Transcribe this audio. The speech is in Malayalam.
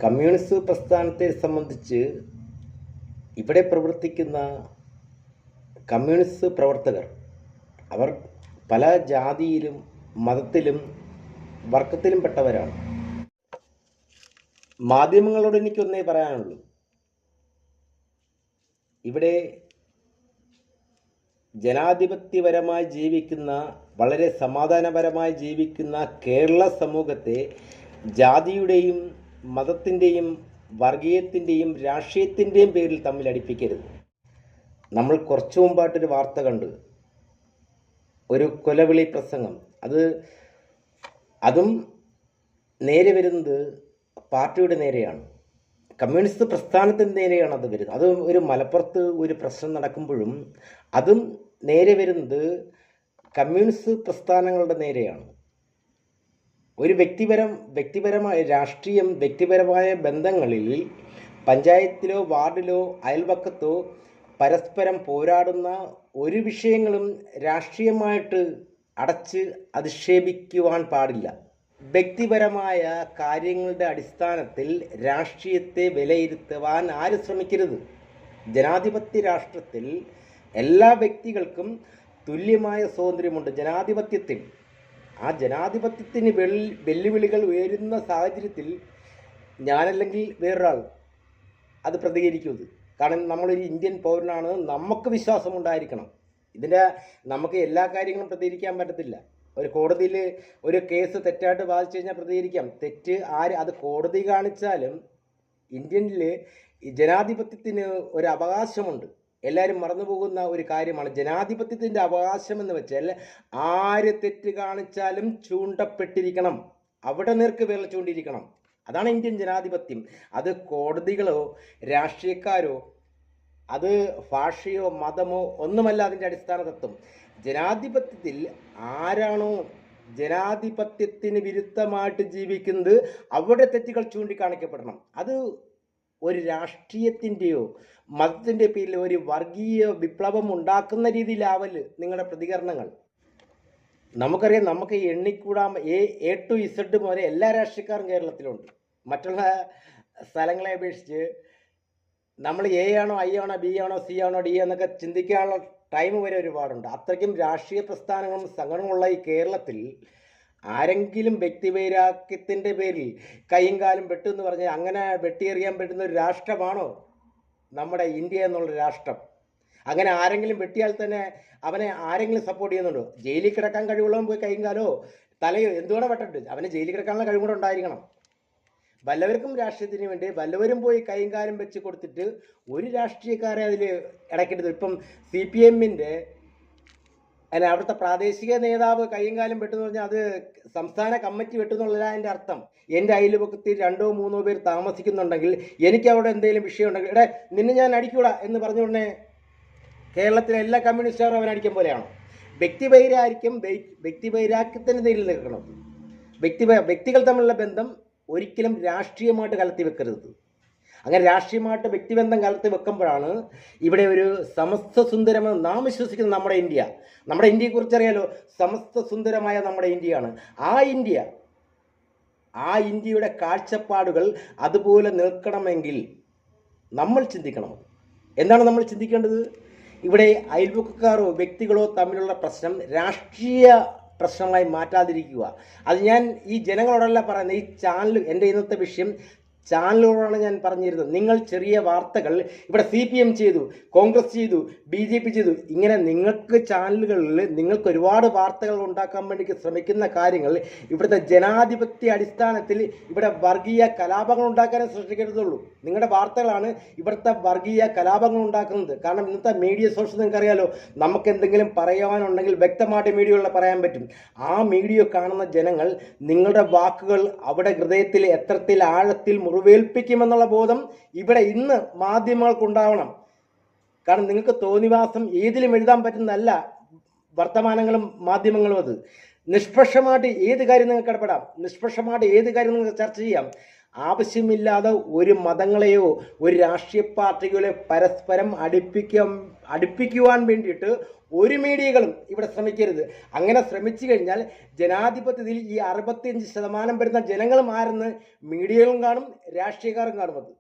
കമ്മ്യൂണിസ്റ്റ് പ്രസ്ഥാനത്തെ സംബന്ധിച്ച് ഇവിടെ പ്രവർത്തിക്കുന്ന കമ്മ്യൂണിസ്റ്റ് പ്രവർത്തകർ അവർ പല ജാതിയിലും മതത്തിലും വർഗത്തിലും പെട്ടവരാണ്. മാധ്യമങ്ങളോട് എനിക്കൊന്നേ പറയാനുള്ളൂ, ഇവിടെ ജനാധിപത്യപരമായി ജീവിക്കുന്ന, വളരെ സമാധാനപരമായി ജീവിക്കുന്ന കേരള സമൂഹത്തെ ജാതിയുടെയും മതത്തിൻ്റെയും വർഗീയത്തിൻ്റെയും രാഷ്ട്രീയത്തിൻ്റെയും പേരിൽ തമ്മിൽ അടുപ്പിക്കരുത്. നമ്മൾ കുറച്ചു മുമ്പായിട്ടൊരു വാർത്ത കണ്ടു, ഒരു കൊലവിളി പ്രസംഗം. അതും നേരെ വരുന്നത് പാർട്ടിയുടെ നേരെയാണ്, കമ്മ്യൂണിസ്റ്റ് പ്രസ്ഥാനത്തിന് നേരെയാണ് അത് വരുന്നത്. അത് ഒരു മലപ്പുറത്ത് ഒരു പ്രശ്നം നടക്കുമ്പോഴും അതും നേരെ വരുന്നത് കമ്മ്യൂണിസ്റ്റ് പ്രസ്ഥാനങ്ങളുടെ നേരെയാണ്. ഒരു വ്യക്തിപരമായ രാഷ്ട്രീയം, വ്യക്തിപരമായ ബന്ധങ്ങളിൽ പഞ്ചായത്തിലോ വാർഡിലോ അയൽവക്കത്തോ പരസ്പരം പോരാടുന്ന ഒരു വിഷയങ്ങളും രാഷ്ട്രീയമായിട്ട് അടച്ച് അധിക്ഷേപിക്കുവാൻ പാടില്ല. വ്യക്തിപരമായ കാര്യങ്ങളുടെ അടിസ്ഥാനത്തിൽ രാഷ്ട്രീയത്തെ വിലയിരുത്തുവാൻ ആരും ശ്രമിക്കരുത്. ജനാധിപത്യ രാഷ്ട്രത്തിൽ എല്ലാ വ്യക്തികൾക്കും തുല്യമായ സ്വാതന്ത്ര്യമുണ്ട്. ജനാധിപത്യത്തിൽ ആ ജനാധിപത്യത്തിന് വെല്ലുവിളികൾ ഉയരുന്ന സാഹചര്യത്തിൽ ഞാനല്ലെങ്കിൽ വേറൊരാൾ അത് പ്രതികരിക്കുന്നത്. കാരണം നമ്മളൊരു ഇന്ത്യൻ പൗരനാണ്, നമുക്ക് വിശ്വാസമുണ്ടായിരിക്കണം. നമുക്ക് എല്ലാ കാര്യങ്ങളും പ്രതികരിക്കാൻ പറ്റത്തില്ല. ഒരു കോടതിയിൽ ഒരു കേസ് തെറ്റായിട്ട് വാദിച്ചു കഴിഞ്ഞാൽ പ്രതികരിക്കാം. അത് കോടതി കാണിച്ചാലും ഇന്ത്യനിൽ ജനാധിപത്യത്തിന് ഒരു അവകാശമുണ്ട്. എല്ലാവരും മറന്നുപോകുന്ന ഒരു കാര്യമാണ് ജനാധിപത്യത്തിൻ്റെ അവകാശം എന്ന് വെച്ചാൽ ആര് തെറ്റ് കാണിച്ചാലും ചൂണ്ടപ്പെട്ടിരിക്കണം, അവിടെ നേർക്ക് വിരൽ ചൂണ്ടിയിരിക്കണം. അതാണ് ഇന്ത്യൻ ജനാധിപത്യം. അത് കോടതികളോ രാഷ്ട്രീയക്കാരോ അത് ഭാഷയോ മതമോ ഒന്നുമല്ല അതിൻ്റെ അടിസ്ഥാന തത്വം. ജനാധിപത്യത്തിൽ ആരാണോ ജനാധിപത്യത്തിന് വിരുദ്ധമായിട്ട് ജീവിക്കുന്നത് അവിടെ തെറ്റുകൾ ചൂണ്ടിക്കാണിക്കപ്പെടണം. അത് ഒരു രാഷ്ട്രീയത്തിൻ്റെയോ മതത്തിൻ്റെ പേരിൽ ഒരു വർഗീയ വിപ്ലവം ഉണ്ടാക്കുന്ന രീതിയിലാവല് നിങ്ങളുടെ പ്രതികരണങ്ങൾ. നമുക്കറിയാം, നമുക്ക് എണ്ണിക്കൂടാൻ A to Z വരെ എല്ലാ രാഷ്ട്രീയക്കാരും കേരളത്തിലുണ്ട്. മറ്റുള്ള സ്ഥലങ്ങളെ അപേക്ഷിച്ച് നമ്മൾ A ആണോ I ആണോ B ആണോ C ആണോ D എന്നൊക്കെ ചിന്തിക്കാനുള്ള ടൈം വരെ ഒരുപാടുണ്ട്. അത്രയ്ക്കും രാഷ്ട്രീയ പ്രസ്ഥാനങ്ങളും സംഘടനകളുള്ള ഈ കേരളത്തിൽ ആരെങ്കിലും വ്യക്തിവൈരാഗ്യത്തിൻ്റെ പേരിൽ കൈയും കാലും വെട്ടുമെന്ന് പറഞ്ഞാൽ അങ്ങനെ വെട്ടിയെറിയാൻ പറ്റുന്ന ഒരു രാഷ്ട്രമാണോ നമ്മുടെ ഇന്ത്യ എന്നുള്ള രാഷ്ട്രം? അങ്ങനെ ആരെങ്കിലും വെട്ടിയാൽ തന്നെ അവനെ ആരെങ്കിലും സപ്പോർട്ട് ചെയ്യുന്നുണ്ടോ? ജയിലിൽ കിടക്കാൻ കഴിവുള്ളവൻ പോയി കൈയും കാലോ തലയോ എന്തുകൂടെ വെട്ടട്ട്, അവന് ജയിലിൽ കിടക്കാനുള്ള കഴിവും കൂടെ ഉണ്ടായിരിക്കണം. വല്ലവർക്കും രാഷ്ട്രീയത്തിന് വേണ്ടി വല്ലവരും പോയി കൈയും കാലും വെച്ച് കൊടുത്തിട്ട് ഒരു രാഷ്ട്രീയക്കാരെ അതിൽ ഇടയ്ക്കിട്ടത്. ഇപ്പം CPM-ൻ്റെ അവിടുത്തെ പ്രാദേശിക നേതാവ് കൈയും കാലും വെട്ടെന്ന് പറഞ്ഞാൽ അത് സംസ്ഥാന കമ്മിറ്റി വെട്ടുന്നുള്ളതല്ല അതിൻ്റെ അർത്ഥം. എൻ്റെ അയൽപക്കത്തിൽ 2-3 പേർ താമസിക്കുന്നുണ്ടെങ്കിൽ എനിക്ക് അവിടെ എന്തെങ്കിലും വിഷയം ഉണ്ടെങ്കിൽ നിന്നെ ഞാൻ അടിക്കൂടാ എന്ന് പറഞ്ഞുകൊണ്ടേ കേരളത്തിലെ എല്ലാ കമ്മ്യൂണിസ്റ്റുകാരും അവനടിക്കും പോലെയാണോ? വ്യക്തിവൈരാഗ്യത്തിന് നേരിൽ നിൽക്കണം. വ്യക്തികൾ തമ്മിലുള്ള ബന്ധം ഒരിക്കലും രാഷ്ട്രീയമായിട്ട് കലർത്തി വെക്കരുത്. അങ്ങനെ രാഷ്ട്രീയമായിട്ട് വ്യക്തിബന്ധം കലർത്തി വെക്കുമ്പോഴാണ് ഇവിടെ ഒരു സമസ്ത സുന്ദരമെന്ന് നാം വിശ്വസിക്കുന്ന നമ്മുടെ ഇന്ത്യയെക്കുറിച്ച് അറിയാലോ. സമസ്ത സുന്ദരമായ നമ്മുടെ ഇന്ത്യയാണ്. ആ ഇന്ത്യയുടെ കാഴ്ചപ്പാടുകൾ അതുപോലെ നിൽക്കണമെങ്കിൽ നമ്മൾ ചിന്തിക്കണം. എന്താണ് നമ്മൾ ചിന്തിക്കേണ്ടത്? ഇവിടെ അയൽവക്കക്കാരോ വ്യക്തികളോ തമ്മിലുള്ള പ്രശ്നം രാഷ്ട്രീയ പ്രശ്നമായി മാറ്റാതിരിക്കുക. അത് ഞാൻ ഈ ജനങ്ങളോടല്ല പറയുന്നത്. ഈ ചാനൽ, എൻ്റെ ഇന്നത്തെ വിഷയം ചാനലുകളോടാണ് ഞാൻ പറഞ്ഞിരുന്നത്. നിങ്ങൾ ചെറിയ വാർത്തകൾ ഇവിടെ CPM ചെയ്തു, കോൺഗ്രസ് ചെയ്തു, BJP ചെയ്തു, ഇങ്ങനെ നിങ്ങൾക്ക് ചാനലുകളിൽ നിങ്ങൾക്ക് ഒരുപാട് വാർത്തകൾ ഉണ്ടാക്കാൻ വേണ്ടി ശ്രമിക്കുന്ന കാര്യങ്ങൾ ഇവിടുത്തെ ജനാധിപത്യ അടിസ്ഥാനത്തിൽ ഇവിടെ വർഗീയ കലാപങ്ങൾ ഉണ്ടാക്കാനേ സൃഷ്ടിക്കരുതുള്ളൂ. നിങ്ങളുടെ വാർത്തകളാണ് ഇവിടുത്തെ വർഗീയ കലാപങ്ങൾ ഉണ്ടാക്കുന്നത്. കാരണം ഇന്നത്തെ മീഡിയ സോഴ്സ് നിങ്ങൾക്കറിയാലോ, നമുക്ക് എന്തെങ്കിലും പറയാനുണ്ടെങ്കിൽ വ്യക്തമായിട്ട് മീഡിയകളിൽ പറയാൻ പറ്റും. ആ മീഡിയ കാണുന്ന ജനങ്ങൾ നിങ്ങളുടെ വാക്കുകൾ അവിടെ ഹൃദയത്തിൽ എത്രത്തിൽ ആഴത്തിൽ മുറിവേൽപ്പിക്കുമെന്നുള്ള ബോധം ഇവിടെ ഇന്ന് മാധ്യമങ്ങൾക്കുണ്ടാവണം. കാരണം നിങ്ങൾക്ക് തോന്നിവാസം ഏതിലും എഴുതാൻ പറ്റുന്നതല്ല വർത്തമാനങ്ങളും മാധ്യമങ്ങളും. അത് നിഷ്പക്ഷമായിട്ട് ഏത് കാര്യം നിങ്ങൾക്ക് ഇടപെടാം, നിഷ്പക്ഷമായിട്ട് ഏത് കാര്യം നിങ്ങൾക്ക് ചർച്ച ചെയ്യാം. ആവശ്യമില്ലാതെ ഒരു മതങ്ങളെയോ ഒരു രാഷ്ട്രീയ പാർട്ടികളെ പരസ്പരം അടുപ്പിക്കുവാൻ വേണ്ടിയിട്ട് ഒരു മീഡിയകളും ഇവിടെ ശ്രമിക്കരുത്. അങ്ങനെ ശ്രമിച്ചു കഴിഞ്ഞാൽ ജനാധിപത്യത്തിൽ ഈ 65% വരുന്ന ജനങ്ങൾ മാറുന്ന മീഡിയകളും കാണും, രാഷ്ട്രീയക്കാരും കാണും. അത്